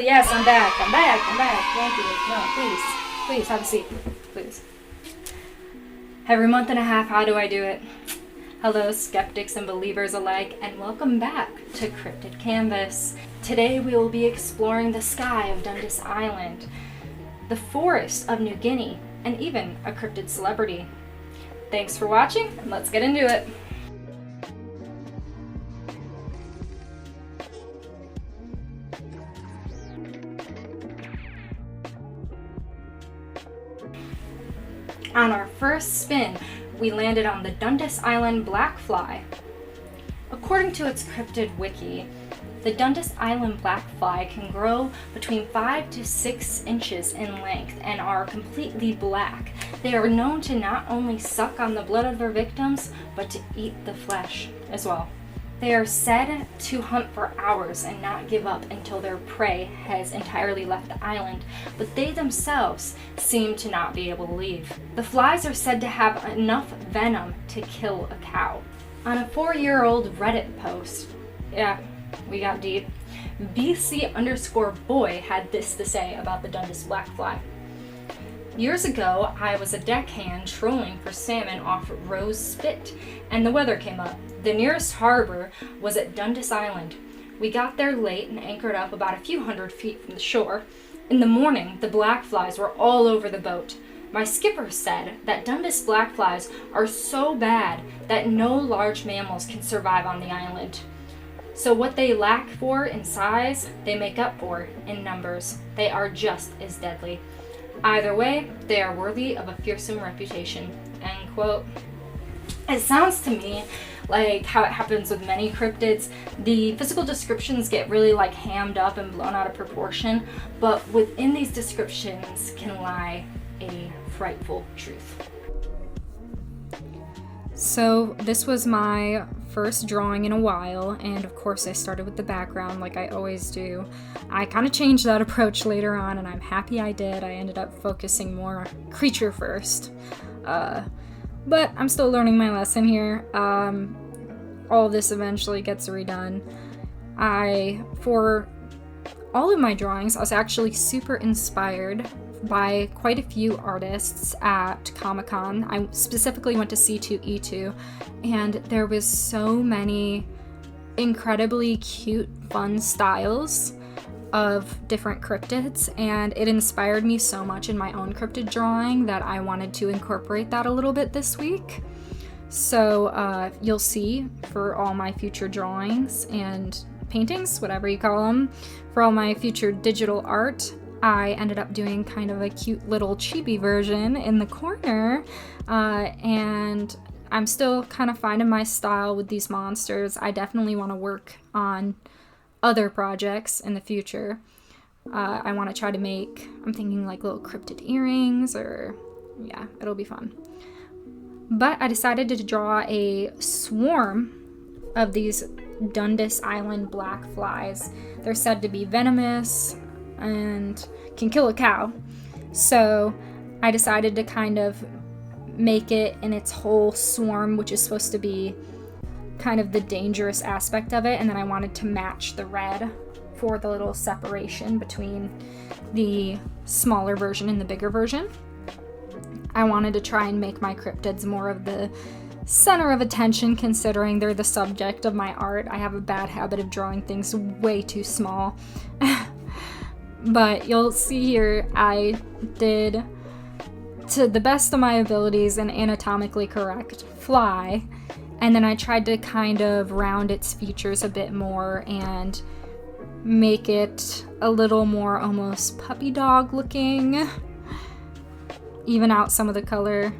Yes, I'm back. Thank you. No, please have a seat. Please. Every month and a half, how do I do it? Hello, skeptics and believers alike, and welcome back to Cryptid Canvas. Today we will be exploring the sky of Dundas Island, the forest of New Guinea, and even a cryptid celebrity. Thanks for watching, and let's get into it. On our first spin, we landed on the Dundas Island blackfly. According to its cryptid wiki, the Dundas Island blackfly can grow between 5 to 6 inches in length and are completely black. They are known to not only suck on the blood of their victims, but to eat the flesh as well. They are said to hunt for hours and not give up until their prey has entirely left the island, but they themselves seem to not be able to leave. The flies are said to have enough venom to kill a cow. On a 4-year-old Reddit post, yeah, we got deep, BC_boy had this to say about the Dundas blackfly. Years ago, I was a deckhand trolling for salmon off Rose Spit, and the weather came up. The nearest harbor was at Dundas Island. We got there late and anchored up about a few hundred feet from the shore. In the morning, the blackflies were all over the boat. My skipper said that Dundas blackflies are so bad that no large mammals can survive on the island. So what they lack for in size, they make up for in numbers. They are just as deadly. Either way, they are worthy of a fearsome reputation. End quote. It sounds to me like how it happens with many cryptids. The physical descriptions get really hammed up and blown out of proportion, but within these descriptions can lie a frightful truth. So this was my first drawing in a while, and of course I started with the background like I always do. I kind of changed that approach later on, and I'm happy I did. I ended up focusing more creature first. But I'm still learning my lesson here. All of this eventually gets redone. For all of my drawings, I was actually super inspired by quite a few artists at Comic-Con. I specifically went to C2E2, and there was so many incredibly cute, fun styles of different cryptids, and it inspired me so much in my own cryptid drawing that I wanted to incorporate that a little bit this week. So you'll see for all my future drawings and paintings, whatever you call them, for all my future digital art, I ended up doing kind of a cute little chibi version in the corner, and I'm still kind of finding my style with these monsters. I definitely want to work on other projects in the future. I want to try to make, I'm thinking little cryptid earrings, or yeah, it'll be fun. But I decided to draw a swarm of these Dundas Island black flies. They're said to be venomous and can kill a cow. So I decided to kind of make it in its whole swarm, which is supposed to be kind of the dangerous aspect of it, and then I wanted to match the red for the little separation between the smaller version and the bigger version. I wanted to try and make my cryptids more of the center of attention, considering they're the subject of my art. I have a bad habit of drawing things way too small. But you'll see here, I did, to the best of my abilities, an anatomically correct fly, and then I tried to kind of round its features a bit more and make it a little more almost puppy dog looking, even out some of the color.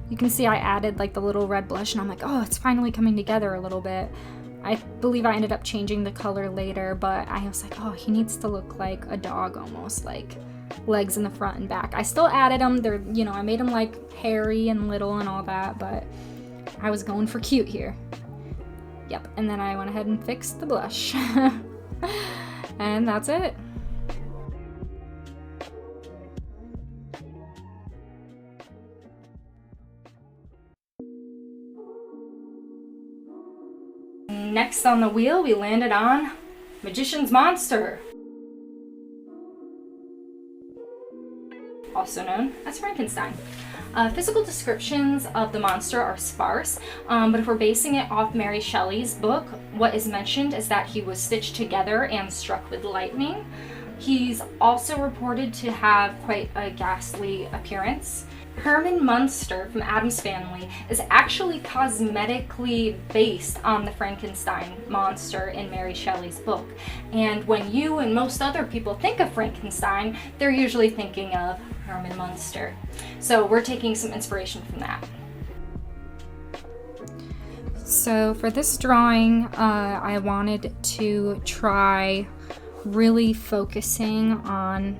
You can see I added the little red blush, and I'm like, oh, it's finally coming together a little bit. I believe I ended up changing the color later, but I was like, oh, he needs to look like a dog almost, legs in the front and back. I still added them. They're, I made them hairy and little and all that, but I was going for cute here. Yep, and then I went ahead and fixed the blush. And that's it. next on the wheel, we landed on Magician's Monster, also known as Frankenstein. Physical descriptions of the monster are sparse, but if we're basing it off Mary Shelley's book, what is mentioned is that he was stitched together and struck with lightning. He's also reported to have quite a ghastly appearance. Herman Munster from Addams Family is actually cosmetically based on the Frankenstein monster in Mary Shelley's book. And when you and most other people think of Frankenstein, they're usually thinking of Herman Munster. So we're taking some inspiration from that. So for this drawing, I wanted to try really focusing on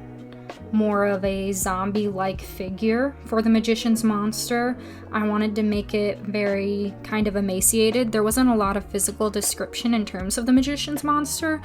more of a zombie-like figure for the Magician's Monster. I wanted to make it very kind of emaciated. There wasn't a lot of physical description in terms of the Magician's Monster.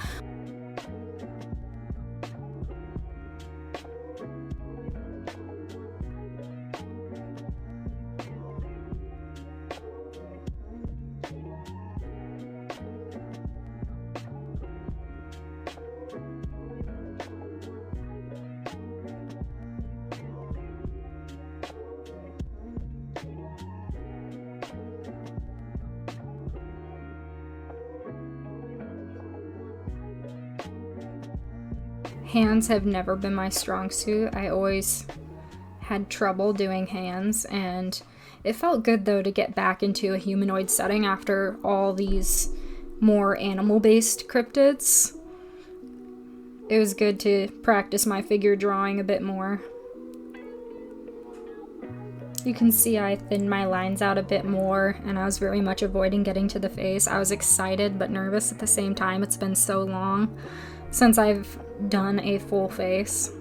Hands have never been my strong suit. I always had trouble doing hands, and it felt good though to get back into a humanoid setting after all these more animal-based cryptids. It was good to practice my figure drawing a bit more. You can see I thinned my lines out a bit more, and I was very much avoiding getting to the face. I was excited but nervous at the same time. It's been so long since I've done a full face.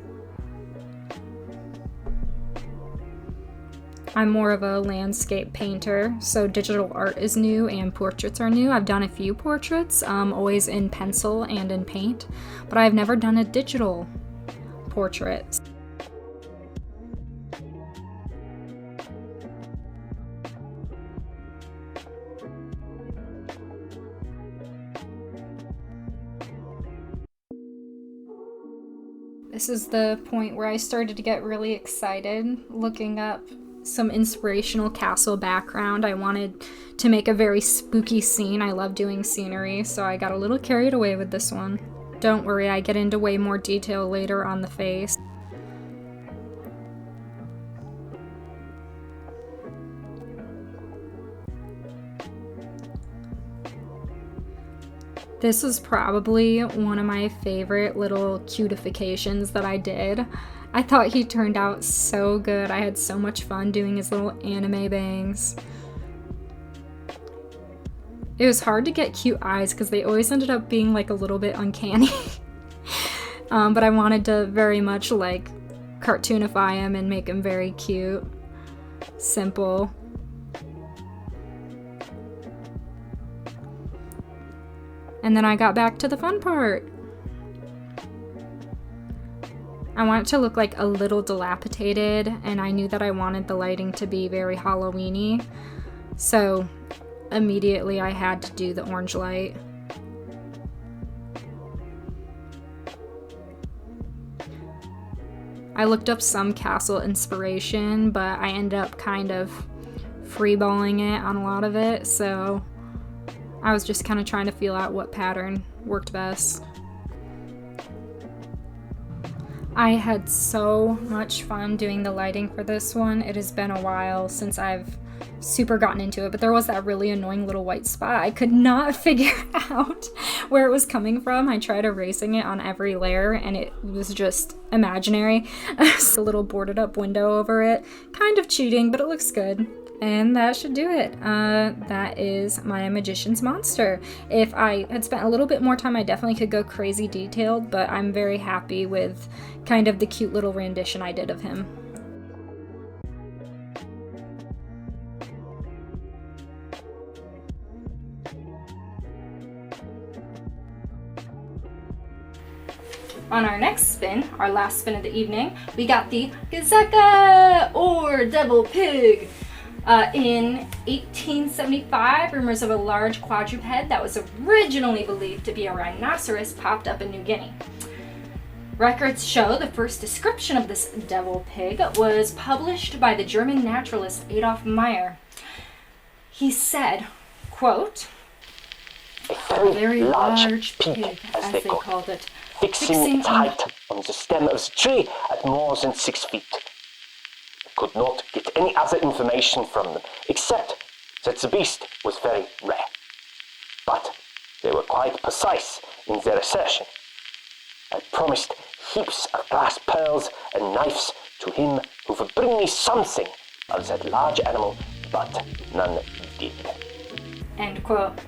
I'm more of a landscape painter, so digital art is new and portraits are new. I've done a few portraits, always in pencil and in paint, but I've never done a digital portrait. This is the point where I started to get really excited, looking up some inspirational castle background. I wanted to make a very spooky scene. I love doing scenery, so I got a little carried away with this one. Don't worry, I get into way more detail later on the face. This was probably one of my favorite little cutifications that I did. I thought he turned out so good. I had so much fun doing his little anime bangs. It was hard to get cute eyes because they always ended up being like a little bit uncanny. But I wanted to very much like cartoonify him and make him very cute, simple. And then I got back to the fun part. I want it to look like a little dilapidated, and I knew that I wanted the lighting to be very Halloween-y. So immediately I had to do the orange light. I looked up some castle inspiration, but I ended up kind of freeballing it on a lot of it, so I was just kind of trying to feel out what pattern worked best. I had so much fun doing the lighting for this one. It has been a while since I've super gotten into it, but there was that really annoying little white spot. I could not figure out where it was coming from. I tried erasing it on every layer and it was just imaginary. Just a little boarded up window over it. Kind of cheating, but it looks good. And that should do it. That is my Magician's Monster. If I had spent a little bit more time, I definitely could go crazy detailed, but I'm very happy with kind of the cute little rendition I did of him. On our next spin, our last spin of the evening, we got the Gazeka, or Devil Pig. In 1875, rumors of a large quadruped that was originally believed to be a rhinoceros popped up in New Guinea. Records show the first description of this devil pig was published by the German naturalist Adolf Meyer. He said, quote, a very large pig, as they called it, fixing its height on the stem of the tree at more than 6 feet. I could not get any other information from them, except that the beast was very rare. But they were quite precise in their assertion. I promised heaps of glass pearls and knives to him who would bring me something of that large animal, but none did. End quote.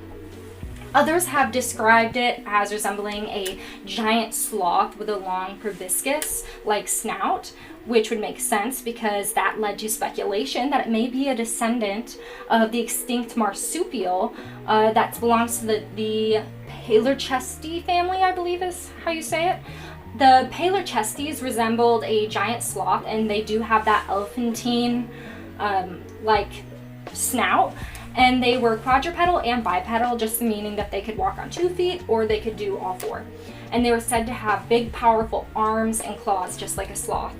Others have described it as resembling a giant sloth with a long proboscis-like snout, which would make sense because that led to speculation that it may be a descendant of the extinct marsupial that belongs to the Palerchestes family, I believe is how you say it. The Palerchestes resembled a giant sloth, and they do have that elephantine like snout. And they were quadrupedal and bipedal, just meaning that they could walk on 2 feet or they could do all 4. And they were said to have big, powerful arms and claws, just like a sloth.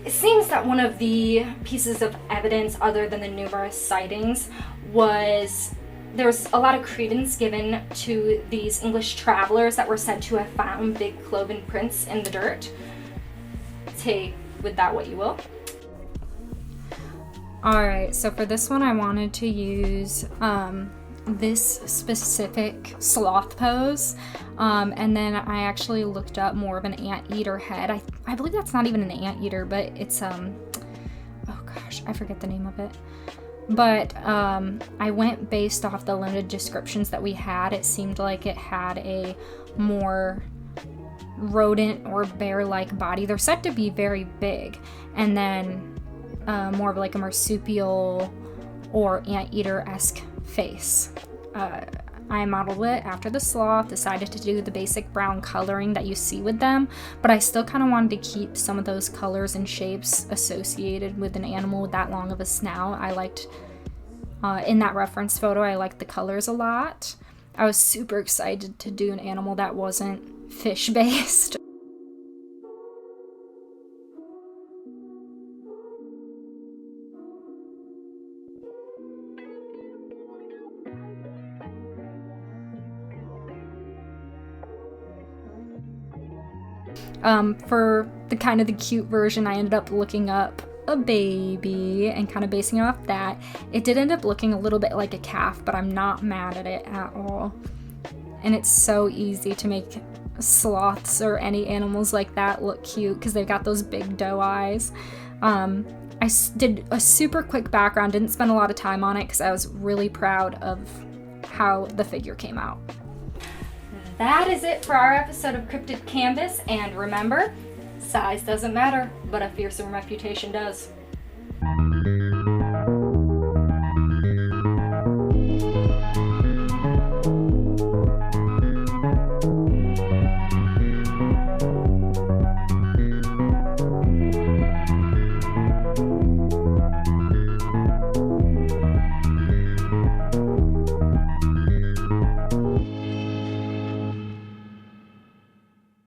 It seems that one of the pieces of evidence, other than the numerous sightings, was there was a lot of credence given to these English travelers that were said to have found big cloven prints in the dirt. Take with that what you will. Alright, so for this one I wanted to use this specific sloth pose, and then I actually looked up more of an anteater head. I believe that's not even an anteater, but it's, oh gosh, I forget the name of it. But I went based off the limited descriptions that we had. It seemed like it had a more rodent or bear-like body. They're said to be very big, and then more of like a marsupial or anteater-esque face. I modeled it after the sloth, decided to do the basic brown coloring that you see with them, but I still kind of wanted to keep some of those colors and shapes associated with an animal with that long of a snout. I liked, in that reference photo, I liked the colors a lot. I was super excited to do an animal that wasn't fish-based. For the kind of the cute version, I ended up looking up a baby and kind of basing it off that. It did end up looking a little bit like a calf, but I'm not mad at it at all. And it's so easy to make sloths or any animals like that look cute because they've got those big doe eyes. I did a super quick background, didn't spend a lot of time on it because I was really proud of how the figure came out. That is it for our episode of Cryptid Canvas, and remember, size doesn't matter, but a fearsome reputation does.